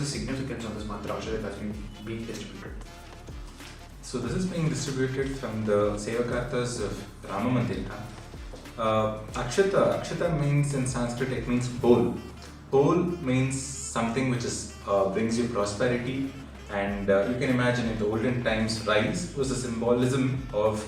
the significance of this mantra that has been being distributed? So this is being distributed from the Sevakartas of Ramamandir. Akshata means in Sanskrit, it means bowl. Bowl means something which is brings you prosperity, and you can imagine in the olden times, rice was a symbolism of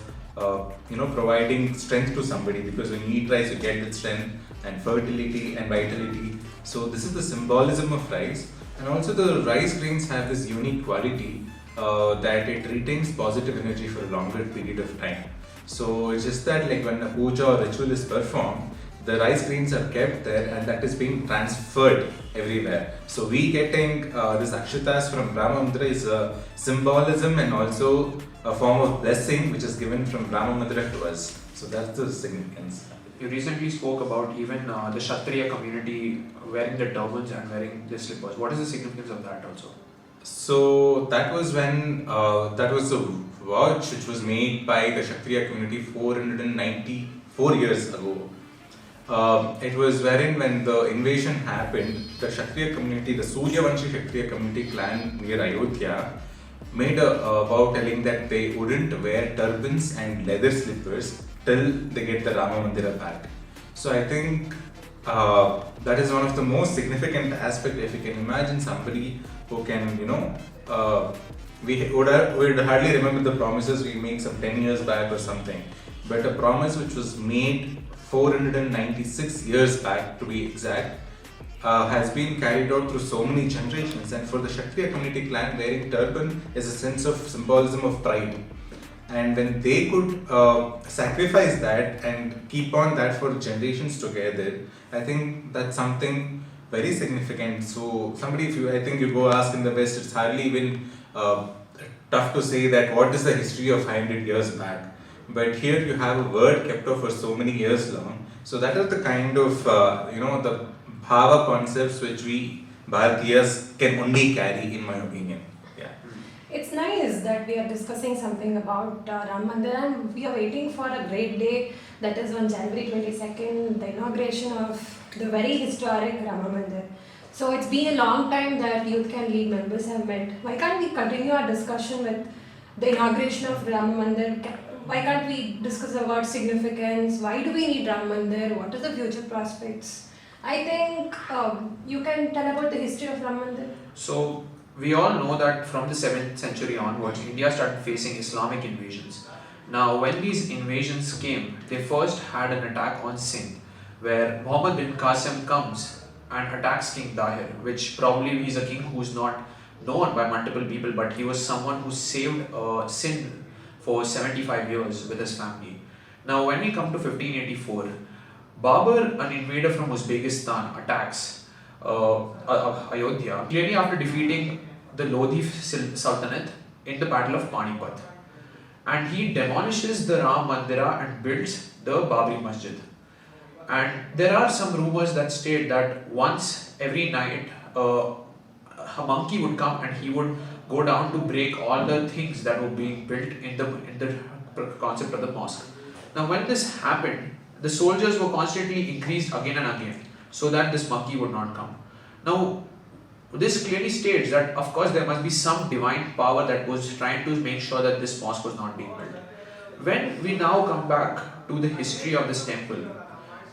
providing strength to somebody, because when you eat rice, you get that strength and fertility and vitality. So this is the symbolism of rice, and also the rice grains have this unique quality that it retains positive energy for a longer period of time. So it's just that like when a puja or ritual is performed, the rice grains are kept there and that is being transferred everywhere. So we getting this akshatas from Ramamandir is a symbolism and also a form of blessing which is given from Ramamandir to us. So that's the significance. You recently spoke about even the Kshatriya community wearing the turbans and wearing the slippers. What is the significance of that also? So that was when that was a watch which was made by the Kshatriya community 494 years ago. It was wherein when the invasion happened, the Kshatriya community, the Suryavanshi Kshatriya community clan near Ayodhya made a vow telling that they wouldn't wear turbans and leather slippers till they get the Ramamandir back. So I think that is one of the most significant aspects. If you can imagine somebody who can, we would hardly remember the promises we make some 10 years back or something, but a promise which was made 496 years back to be exact, has been carried out through so many generations. And for the Kshatriya community clan, wearing turban is a sense of symbolism of pride. And when they could sacrifice that and keep on that for generations together, I think that's something very significant. So somebody, I think you go ask in the West, it's hardly even tough to say that what is the history of 500 years back. But here you have a word kept up for so many years long. So that is the kind of, the bhava concepts which we Bharatiyas can only carry, in my opinion. Yeah. It's nice that we are discussing something about Ram Mandir, and we are waiting for a great day, that is on January 22nd, the inauguration of the very historic Ramamandir. So it's been a long time that Youth Can Lead members have met. Why can't we continue our discussion with the inauguration of Ramamandir? Why can't we discuss about significance? Why do we need Ram Mandir? What are the future prospects? I think you can tell about the history of Ram Mandir. So we all know that from the 7th century onwards, India started facing Islamic invasions. Now when these invasions came, they first had an attack on Sindh, where Muhammad bin Qasim comes and attacks King Dahir, which probably is a king who's not known by multiple people, but he was someone who saved Sindh for 75 years with his family. Now when we come to 1584, Babur, an invader from Uzbekistan, attacks Ayodhya, clearly after defeating the Lodhi Sultanate in the Battle of Panipat. And he demolishes the Ram Mandira and builds the Babri Masjid. And there are some rumors that state that once every night a monkey would come and he would go down to break all the things that were being built in the concept of the mosque. Now when this happened, the soldiers were constantly increased again and again so that this monkey would not come. Now this clearly states that of course there must be some divine power that was trying to make sure that this mosque was not being built. When we now come back to the history of this temple,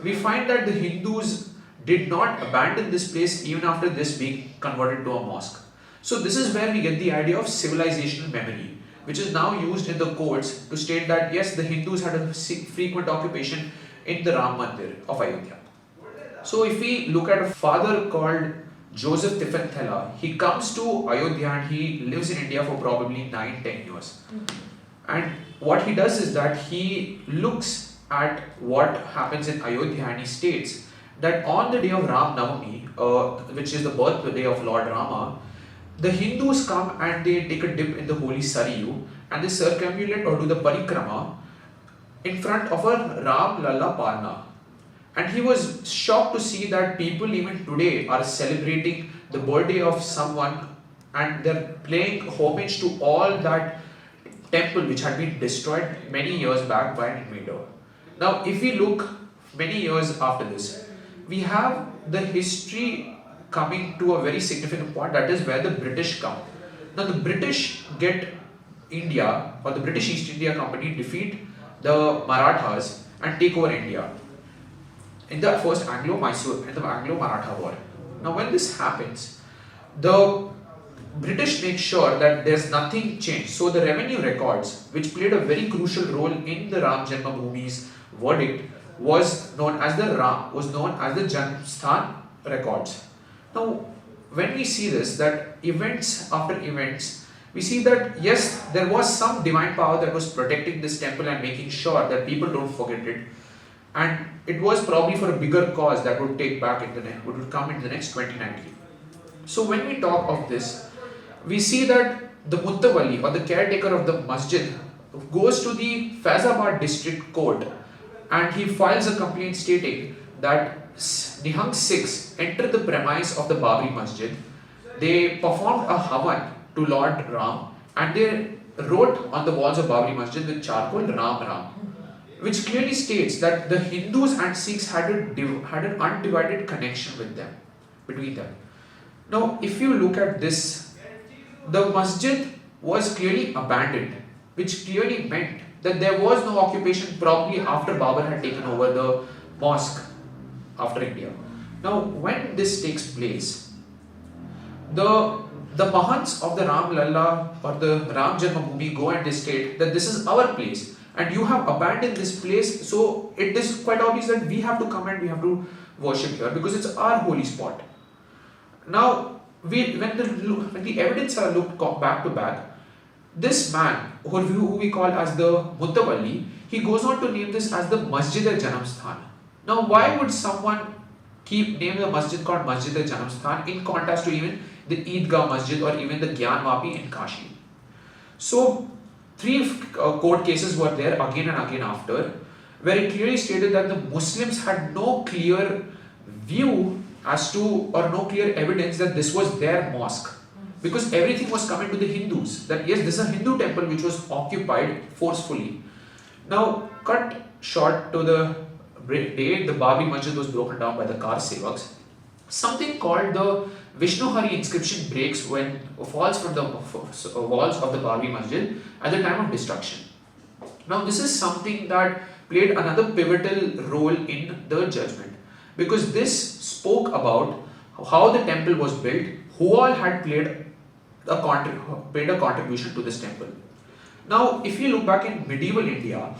we find that the Hindus did not abandon this place even after this being converted to a mosque. So this is where we get the idea of civilizational memory, which is now used in the courts to state that yes, the Hindus had a frequent occupation in the Ram Mandir of Ayodhya. So if we look at a father called Joseph Tiffenthela, he comes to Ayodhya and he lives in India for probably 9-10 years. And what he does is that he looks at what happens in Ayodhya and he states that on the day of Ram Navami, which is the birthday of Lord Rama, the Hindus come and they take a dip in the holy Sarayu and they circumambulate or do the parikrama in front of a Ram Lalla Parna. And he was shocked to see that people even today are celebrating the birthday of someone and they're paying homage to all that temple which had been destroyed many years back by an invader. Now if we look many years after this, we have the history coming to a very significant point, that is where the British come. Now the British get India, or the British East India Company defeat the Marathas and take over India in the first Anglo-Mysore and the Anglo-Maratha War. Now when this happens, the British make sure that there's nothing changed. So the revenue records, which played a very crucial role in the Ram Janmabhumi's verdict, was known as the Janmsthan records. Now, when we see this, that events after events, we see that yes, there was some divine power that was protecting this temple and making sure that people don't forget it, and it was probably for a bigger cause that would take back in the would come in the next 2090. So when we talk of this, we see that the Muttawalli, or the caretaker of the masjid, goes to the Faizabad district court and he files a complaint stating that Nihang Sikhs entered the premise of the Babri Masjid. They performed a havan to Lord Ram and they wrote on the walls of Babri Masjid with charcoal Ram Ram, which clearly states that the Hindus and Sikhs had an undivided connection with them, between them. Now, if you look at this, the masjid was clearly abandoned, which clearly meant that there was no occupation probably after Babur had taken over the mosque after India. Now, when this takes place, the Mahants of the Ram Lalla or the Ram Janmabhoomi go and they state that this is our place and you have abandoned this place, so it is quite obvious that we have to come and we have to worship here because it's our holy spot. Now, when the evidence are looked back to back, this man, who we call as the Muttawalli, he goes on to name this as the Masjid-e-Janamsthan. Now, why would someone name the masjid called Masjid-e-Janamsthan in contrast to even the Eidgah Masjid or even the Gyanvapi in Kashi? So, 3 court cases were there again and again after, where it clearly stated that the Muslims had no clear view as to, or no clear evidence that this was their mosque. Because everything was coming to the Hindus, that yes, this is a Hindu temple which was occupied forcefully. Now, cut short to the day the Babri Masjid was broken down by the Kar Sevaks, something called the Vishnu Hari inscription breaks when falls from the walls of the Babri Masjid at the time of destruction. Now, this is something that played another pivotal role in the judgment, because this spoke about how the temple was built, who all had paid a contribution to this temple. Now, if you look back in medieval India,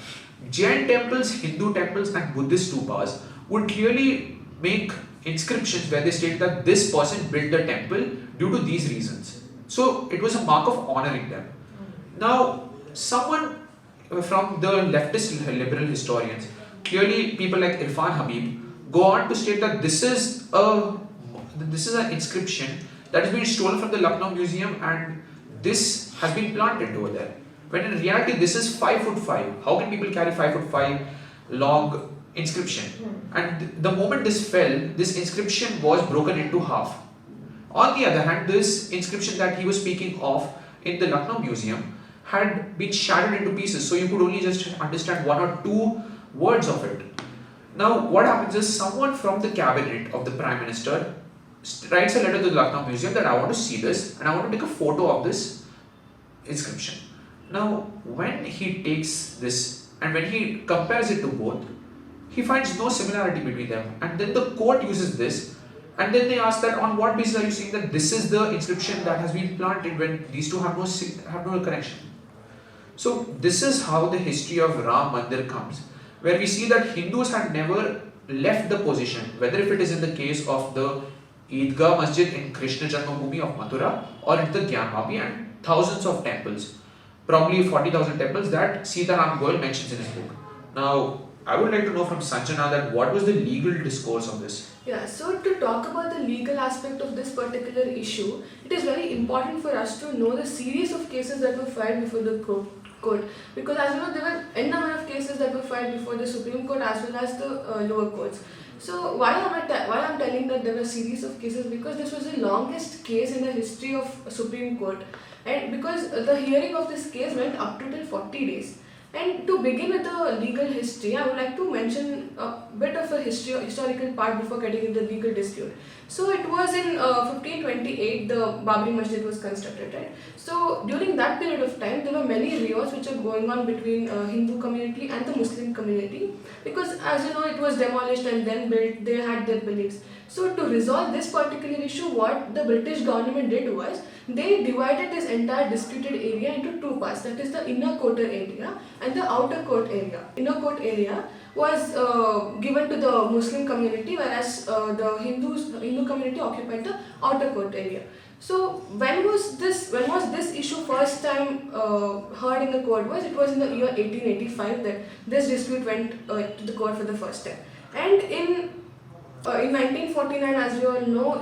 Jain temples, Hindu temples and Buddhist stupas would clearly make inscriptions where they state that this person built the temple due to these reasons. So, it was a mark of honoring them. Now, someone from the leftist liberal historians, clearly people like Irfan Habib, go on to state that this is an inscription that has been stolen from the Lucknow Museum and this has been planted over there. When in reality this is 5'5". How can people carry 5'5" long inscription? And the moment this fell, this inscription was broken into half. On the other hand, this inscription that he was speaking of in the Lucknow Museum had been shattered into pieces, so you could only just understand 1 or 2 words of it. Now, what happens is someone from the cabinet of the Prime Minister writes a letter to the Lucknow Museum that I want to see this and I want to take a photo of this inscription. Now, when he takes this and when he compares it to both, he finds no similarity between them, and then the court uses this and then they ask that on what basis are you saying that this is the inscription that has been planted when these two have no connection. So this is how the history of Ram Mandir comes, where we see that Hindus had never left the position, whether if it is in the case of the Eidgah Masjid in Krishna Janmabhoomi of Mathura or in the Gyanvapi and thousands of temples, probably 40,000 temples that Sitaram Goel mentions in his book. Now, I would like to know from Sanjana that what was the legal discourse of this? Yeah, so to talk about the legal aspect of this particular issue, it is very important for us to know the series of cases that were filed before the court. Because as you know, there were n number of cases that were filed before the Supreme Court as well as the lower courts. So why I'm telling that there were a series of cases, because this was the longest case in the history of Supreme Court, and because the hearing of this case went up to till 40 days. And to begin with the legal history, I would like to mention bit of a historical part before getting into the legal dispute. So it was in 1528 the Babri Masjid was constructed, right? So during that period of time, there were many riots which were going on between Hindu community and the Muslim community, because as you know, it was demolished and then built. They had their beliefs. So to resolve this particular issue, what the British government did was they divided this entire disputed area into two parts. That is the inner quarter area and the outer court area. Inner court area was given to the Muslim community, whereas the Hindu community occupied the outer court area. So when was this issue first time heard in the court? It was in the year 1885 that this dispute went to the court for the first time. And in 1949, as we all know,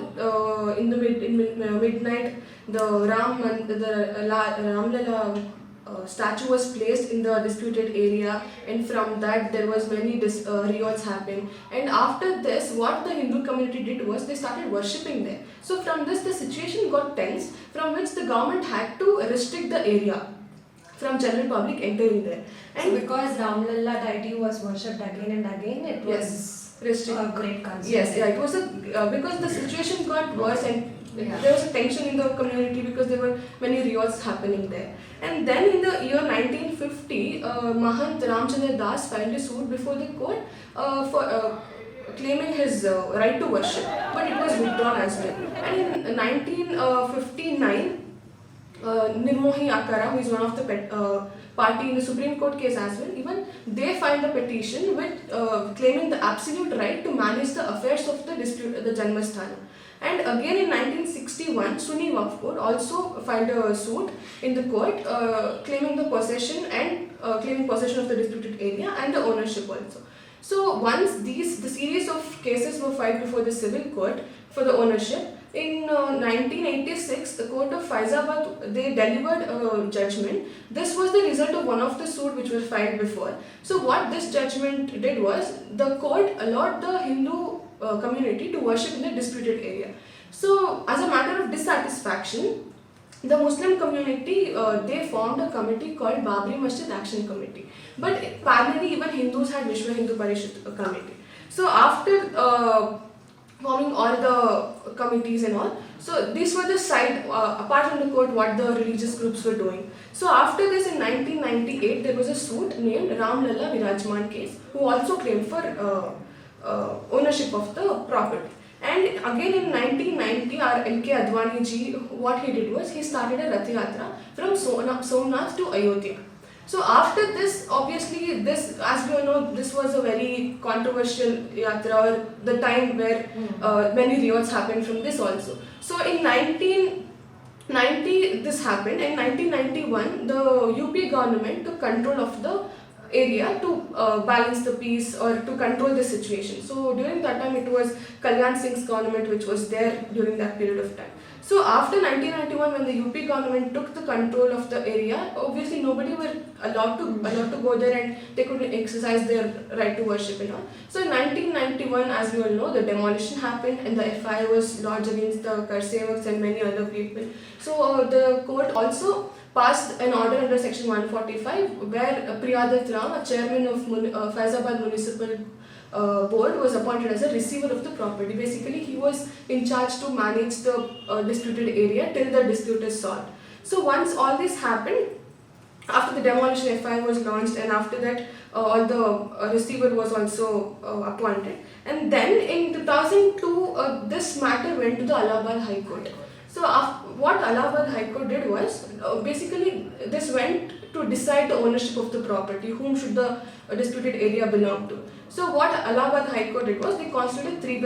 in midnight, the Ramlala statue was placed in the disputed area, and from that there was many riots happened. And after this, what the Hindu community did was they started worshipping there. So from this, the situation got tense, from which the government had to restrict the area from general public entering there. And So because Ramlalla deity was worshipped again and again, it was a great concern. Yes, yeah, it was because the situation got worse, and there was a tension in the community because there were many riots happening there. And then in the year 1950, Mahant Ramchandra Das filed a suit before the court for claiming his right to worship, but it was withdrawn as well. And in 1959, Nirmohi Akara, who is one of the party in the Supreme Court case as well, even they filed a petition with claiming the absolute right to manage the affairs of the dispute, the Janmasthana. And again in 1961, Sunni Waqf Board also filed a suit in the court claiming the possession and claiming possession of the disputed area and the ownership also. So once the series of cases were filed before the civil court for the ownership, in 1986, the court of Faizabad, they delivered a judgment. This was the result of one of the suit which were filed before. So what this judgment did was, the court allowed the Hindu community to worship in the disputed area. So as a matter of dissatisfaction, the Muslim community, they formed a committee called Babri Masjid Action Committee. But parallelly, even Hindus had Vishwa Hindu Parishad committee. So after forming all the committees and all, so these were the side, apart from the court, what the religious groups were doing. So after this, in 1998, there was a suit named Ramlalla Virajman case, who also claimed for ownership of the property. And again in 1990, our L.K. Advani ji, what he did was, he started a Rath Yatra from Somnath to Ayodhya. So after this, obviously, this, as we all know, this was a very controversial yatra, or the time where many riots happened from this also. So in 1990, this happened. In 1991, the UP government took control of the area to balance the peace or to control the situation. So during that time, it was Kalyan Singh's government which was there during that period of time. So after 1991, when the UP government took the control of the area, obviously nobody were allowed to go there, and they couldn't exercise their right to worship and all. So in 1991, as we all know, the demolition happened and the FIR was lodged against the Karsevaks and many other people. So the court also passed an order under section 145 where Priyadath Ram, a chairman of Faizabad Municipal Board, was appointed as a receiver of the property. Basically, he was in charge to manage the disputed area till the dispute is solved. So once all this happened, after the demolition FIR was launched, and after that all the receiver was also appointed, and then in 2002 this matter went to the Allahabad High Court. So what Allahabad High Court did was, basically this went to decide the ownership of the property, whom should the disputed area belong to. So what Allahabad High Court did was, they constituted three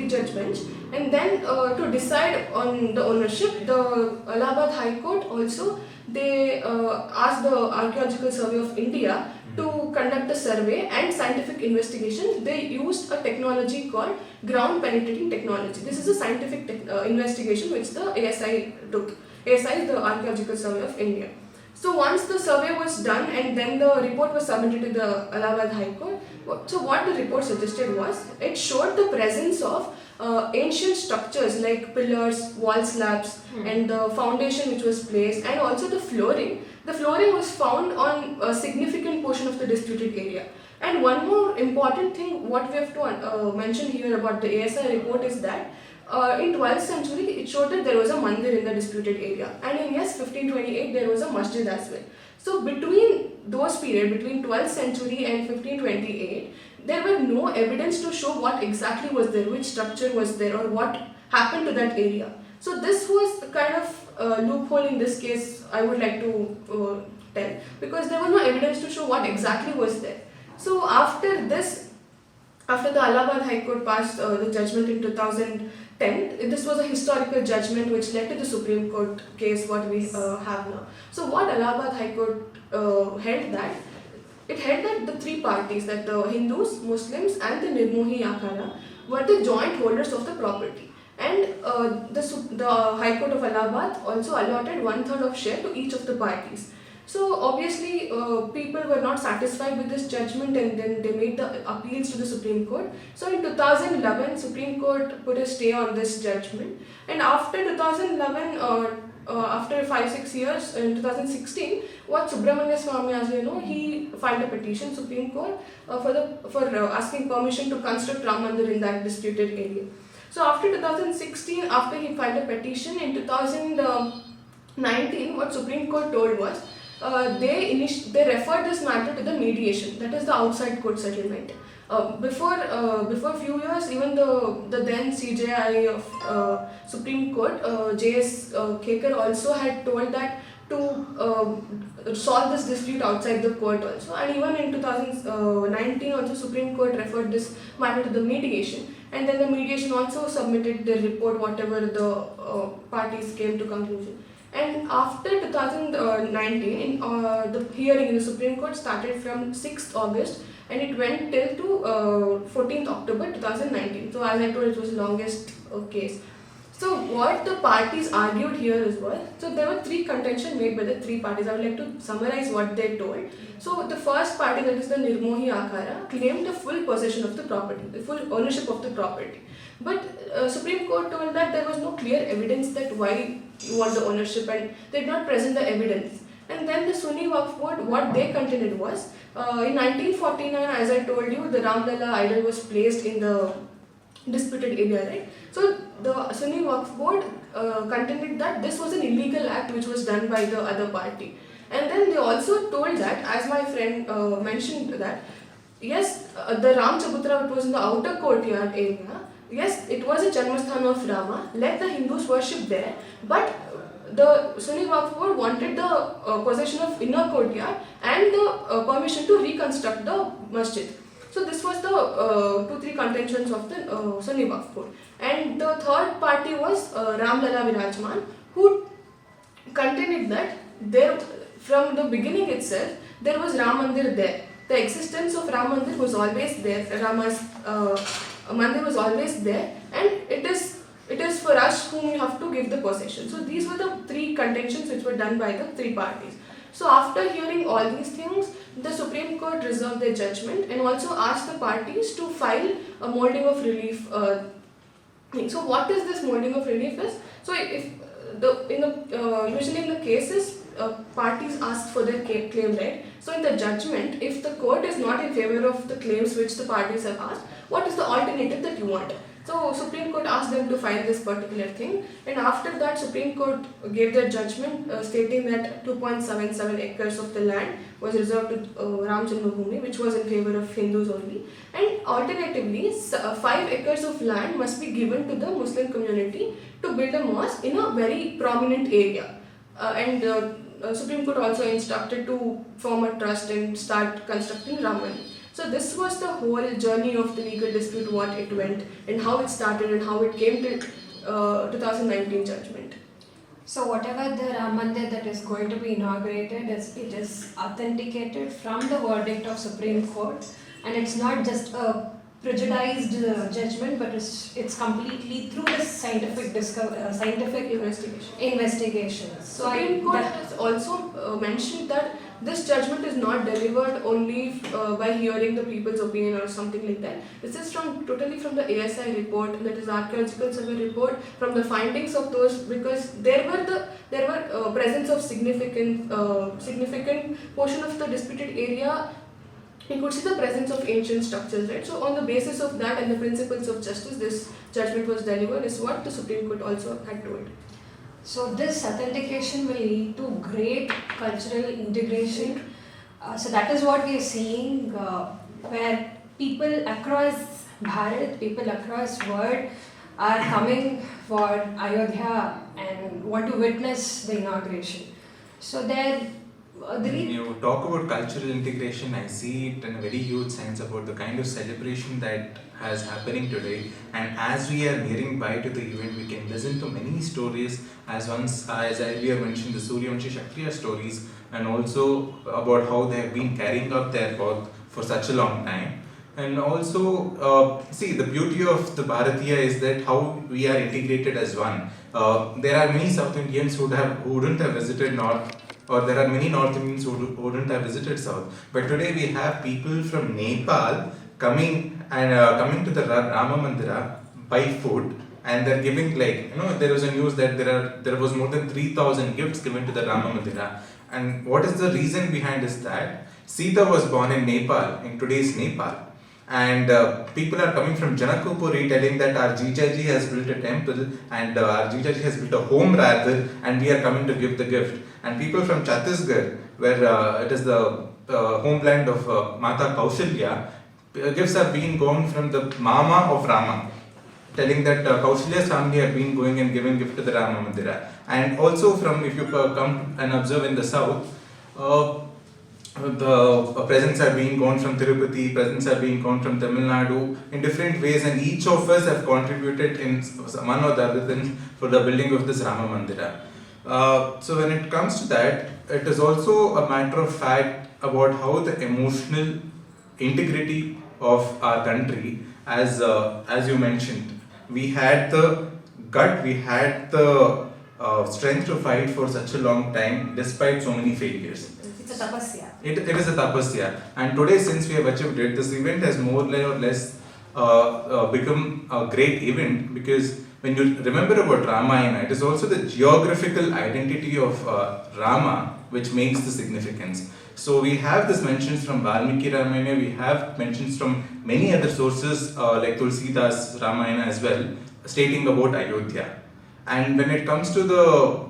judge bench, and then to decide on the ownership, the Allahabad High Court also, they asked the Archaeological Survey of India to conduct a survey and scientific investigation. They used a technology called ground penetrating technology. This is a scientific investigation which the ASI took. ASI is the Archaeological Survey of India. So once the survey was done and then the report was submitted to the Allahabad High Court, So what the report suggested was, it showed the presence of ancient structures like pillars, wall slabs, and the foundation which was placed, and also the flooring. The flooring was found on a significant portion of the disputed area. And one more important thing, what we have to mention here about the ASI report is that in 12th century, it showed that there was a mandir in the disputed area, and in 1528 there was a masjid as well. So between those period, between 12th century and 1528, there were no evidence to show what exactly was there, which structure was there, or what happened to that area. So this was the kind of loophole in this case I would like to tell, because there was no evidence to show what exactly was there. So after this, after the Allahabad High Court passed the judgment in 2010, this was a historical judgment which led to the Supreme Court case what we have now. So what Allahabad High Court held that, it held that the three parties, that the Hindus, Muslims and the Nirmohi Akhada, were the joint holders of the property. And the High Court of Allahabad also allotted 1/3 of share to each of the parties. So obviously people were not satisfied with this judgment, and then they made the appeals to the Supreme Court. So in 2011, Supreme Court put a stay on this judgment, and after 2011, after 5-6 years, in 2016, what Subramanya Swamy, as you know, he filed a petition Supreme Court for asking permission to construct Ramamandir in that disputed area. So after 2016, after he filed a petition, in 2019, what Supreme Court told was, they referred this matter to the mediation, that is the outside court settlement. Before few years, even the then CJI of Supreme Court, J.S. Khekar, also had told that to solve this dispute outside the court also, and even in 2019 also Supreme Court referred this matter to the mediation, and then the mediation also submitted the report, whatever the parties came to conclusion. And after 2019, the hearing in the Supreme Court started from 6th August and it went till to 14th October 2019. So as I told, it was the longest case. So what the parties argued here as well, so there were three contentions made by the three parties. I would like to summarize what they told. So the first party, that is the Nirmohi Akhara, claimed the full possession of the property, the full ownership of the property. But Supreme Court told that there was no clear evidence that why you want the ownership, and they did not present the evidence. And then the Sunni Waqf Board, what they contended was, in 1949, as I told you, the Ramlala idol was placed in the disputed area, right? So the Sunni Waqf Board contended that this was an illegal act which was done by the other party. And then they also told that, as my friend mentioned, that yes, the Ram Chabutra, it was in the outer courtyard area. Yes, it was a Janmasthana of Rama. Let the Hindus worship there, but the Sunni Waqf Board wanted the possession of inner courtyard and the permission to reconstruct the masjid. So this was the 2-3 contentions of the Sunni Waqf Board. And the third party was Ramlala Virajman, who contended that there, from the beginning itself, there was Ramamandir there. The existence of Ramamandir was always there. Rama's Mandir was always there, and it is for us whom you have to give the possession. So these were the three contentions which were done by the three parties. So after hearing all these things, the Supreme Court reserved their judgment and also asked the parties to file a molding of relief thing. So what is this molding of relief is? So if usually in the cases, parties ask for their claim, right? So in the judgment, if the court is not in favor of the claims which the parties have asked, what is the alternative that you want? So Supreme Court asked them to file this particular thing, and after that Supreme Court gave their judgment stating that 2.77 acres of the land was reserved to Ram Janmabhoomi, which was in favor of Hindus only, and alternatively 5 acres of land must be given to the Muslim community to build a mosque in a very prominent area. Supreme Court also instructed to form a trust and start constructing Raman. So this was the whole journey of the legal dispute, what it went and how it started and how it came to 2019 judgment. So whatever the Ram Mandir that is going to be inaugurated, it is authenticated from the verdict of Supreme Court, and it's not just a prejudiced judgment, but it's completely through the scientific investigation. Supreme Court has also mentioned that this judgment is not delivered only by hearing the people's opinion or something like that. This is totally from the ASI report, that is Archaeological Survey report, from the findings of those, because there were presence of significant portion of the disputed area. You could see the presence of ancient structures, right? So on the basis of that and the principles of justice, this judgment was delivered, is what the Supreme Court also had told. So this authentication will lead to great cultural integration. So that is what we are seeing, where people across Bharat, people across world are coming for Ayodhya and want to witness the inauguration. So there, When you talk about cultural integration, I see it in a very huge sense about the kind of celebration that is happening today. And as we are nearing by to the event, we can listen to many stories, as as I earlier mentioned, the Suryavanshi Kshatriya stories, and also about how they have been carrying out their work for such a long time. And also, see, the beauty of the Bharatiya is that how we are integrated as one. There are many South Indians who wouldn't have visited North, or there are many North Indians who wouldn't have visited South. But today we have people from Nepal coming to the Ramamandira by foot, and they're giving, like, there was a news that there was more than 3,000 gifts given to the Ramamandira. And what is the reason behind is that Sita was born in Nepal, in today's Nepal. And people are coming from Janakpuri telling that our Jijaji has built a temple, and our Jijaji has built a home rather, and we are coming to give the gift. And people from Chhattisgarh, where it is the homeland of Mata Kaushalya, gifts are being gone from the Mama of Rama, telling that Kaushalya's family have been going and giving gift to the Ramamandira. And also from, if you come and observe in the south, the presents are being gone from Tirupati, presents are being gone from Tamil Nadu in different ways, and each of us have contributed in one or the other thing for the building of this Ramamandira. So when it comes to that, it is also a matter of fact about how the emotional integrity of our country, as you mentioned, we had the gut, we had the strength to fight for such a long time despite so many failures. it's a tapasya. It is a tapasya, and today, since we have achieved it, this event has more or less become a great event, because when you remember about Ramayana, it is also the geographical identity of Rama which makes the significance. So we have this mentions from Valmiki Ramayana, we have mentions from many other sources like Tulsidas Ramayana as well, stating about Ayodhya. And when it comes to the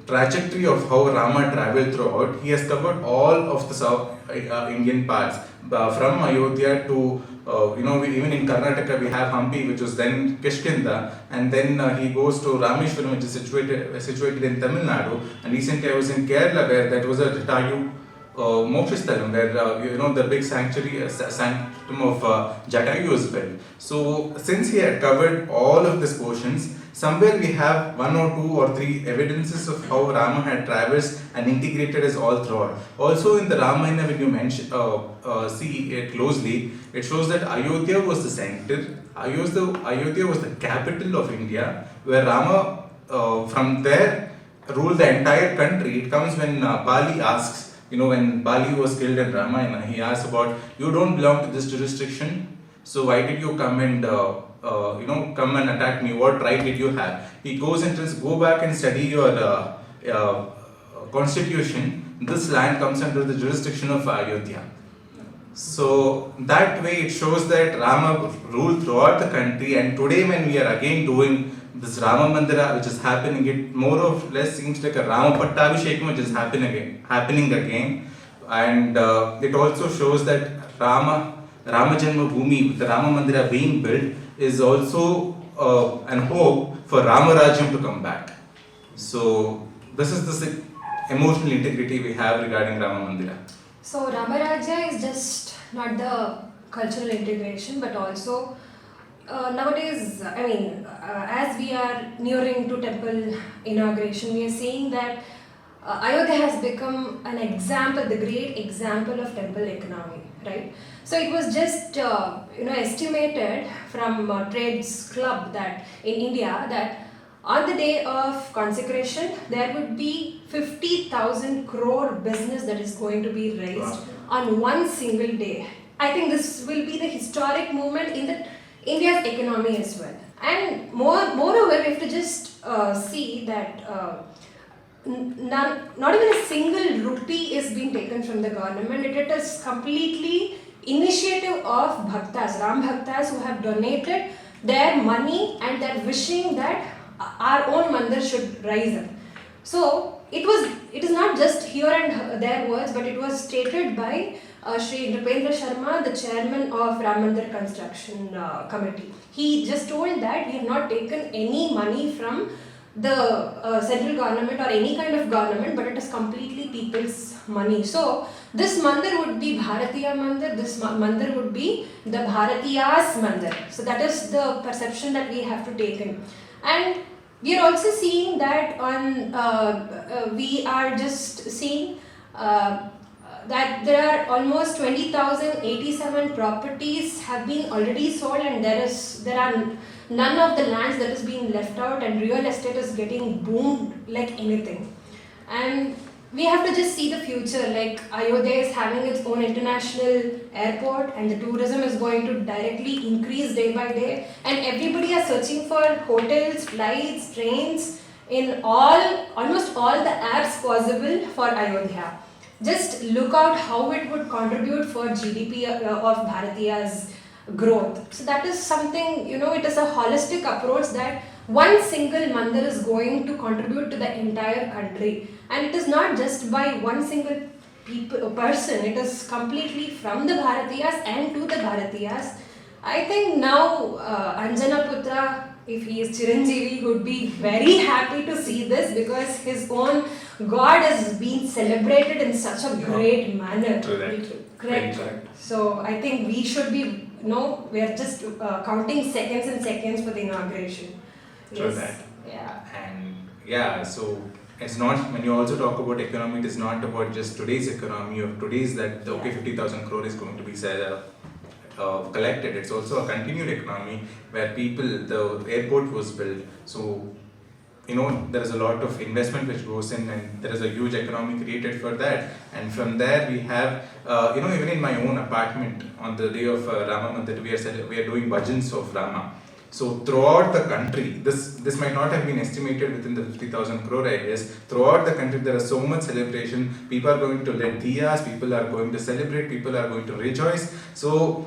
trajectory of how Rama travelled throughout, he has covered all of the South Indian parts, from Ayodhya to even in Karnataka we have Hampi, which was then Kishkinda, and then he goes to Rameshwaram, which is situated in Tamil Nadu. And recently I was in Kerala, where that was a Jatayu Mokshasthalam, where the big sanctuary, sanctum of Jatayu was built. So since he had covered all of these portions, somewhere we have one or two or three evidences of how Rama had traversed and integrated us all throughout. Also in the Ramayana, when you see it closely, it shows that Ayodhya was the center. Ayodhya was the capital of India, where Rama from there ruled the entire country. It comes when Bali asks, when Bali was killed in Ramayana, he asks about, you don't belong to this jurisdiction, so why did you come and come and attack me? What right did you have? He goes and says, go back and study your constitution. This land comes under the jurisdiction of Ayodhya. So that way it shows that Rama ruled throughout the country, and today when we are again doing this Ramamandira, which is happening, it more or less seems like a Rama Pattabhishekam, which is happening again. And it also shows that Rama Janma Bhoomi, with the Ramamandira being built, is also an hope for Ramarajyam to come back. So this is the emotional integrity we have regarding Ramamandira. So Ramarajya is just not the cultural integration, but also nowadays, as we are nearing to temple inauguration, we are seeing that Ayodhya has become an example, the great example of temple economy, right? So it was just estimated from Trades Club that in India that On the day of consecration, there would be 50,000 crore business that is going to be raised on one single day. I think this will be the historic moment in the India's economy as well. And moreover, we have to just see that not even a single rupee is being taken from the government. It is completely initiative of bhaktas, Ram bhaktas, who have donated their money and they're wishing that our own mandir should rise up. So it is not just here and there words, but it was stated by Shri Nripendra Sharma, the chairman of Ramamandir Construction Committee. He just told that we have not taken any money from the central government or any kind of government, but it is completely people's money. So this mandir would be Bharatiya mandir, this mandir would be the Bharatiyas mandir. So that is the perception that we have to take in. And we are also seeing that we are just seeing that there are almost 20,087 properties have been already sold, and there are none of the lands that is being left out, and real estate is getting boomed like anything. And we have to just see the future, like Ayodhya is having its own international airport and the tourism is going to directly increase day by day, and everybody are searching for hotels, flights, trains in almost all the apps possible for Ayodhya. Just look out how it would contribute for GDP of Bharatiya's growth. So that is something, it is a holistic approach that one single mandir is going to contribute to the entire country. And it is not just by one single person, it is completely from the Bharatiyas and to the Bharatiyas. I think now Anjana Putra, if he is Chiranjeevi, would be very happy to see this, because his own God has been celebrated in such a great manner. Correct. So I think we should be, we are just counting seconds and seconds for the inauguration. True that. Yeah. And so it's not, when you also talk about economy, it is not about just today's economy or today's that 50,000 crore is going to be collected. It's also a continued economy where the airport was built. So, there is a lot of investment which goes in, and there is a huge economy created for that. And from there we have, even in my own apartment on the day of Ramamandir, we are doing bhajans of Rama. So throughout the country, this might not have been estimated within the 50,000 crore, I guess. Throughout the country, there is so much celebration. People are going to lit diyas, people are going to celebrate, people are going to rejoice. So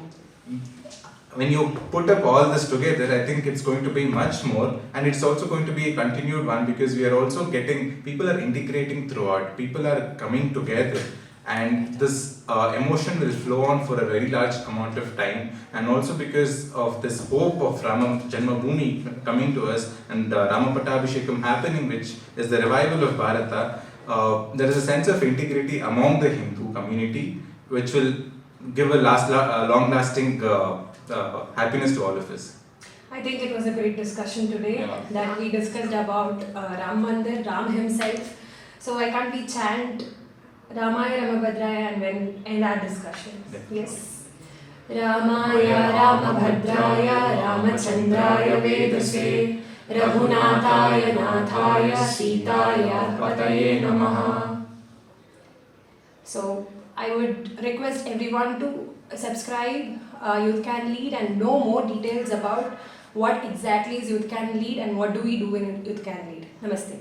when you put up all this together, I think it's going to be much more, and it's also going to be a continued one, because we are also people are integrating throughout, people are coming together, and this emotion will flow on for a very large amount of time. And also because of this hope of Rama Janmabhoomi coming to us, and Rama Pattabhishekam happening, which is the revival of Bharata, there is a sense of integrity among the Hindu community, which will give a long-lasting happiness to all of us. I think it was a great discussion today that we discussed about Ramamandir, Ram himself. So I can't we chant Ramaya Ramabhadraya and end our discussion. Yes. Ramaya Ramabhadraya Ramachandraya Vedase Raghunataya Nathaya Sitaya Pataye Namaha. So I would request everyone to subscribe Youth Can Lead and know more details about what exactly is Youth Can Lead and what do we do in Youth Can Lead. Namaste.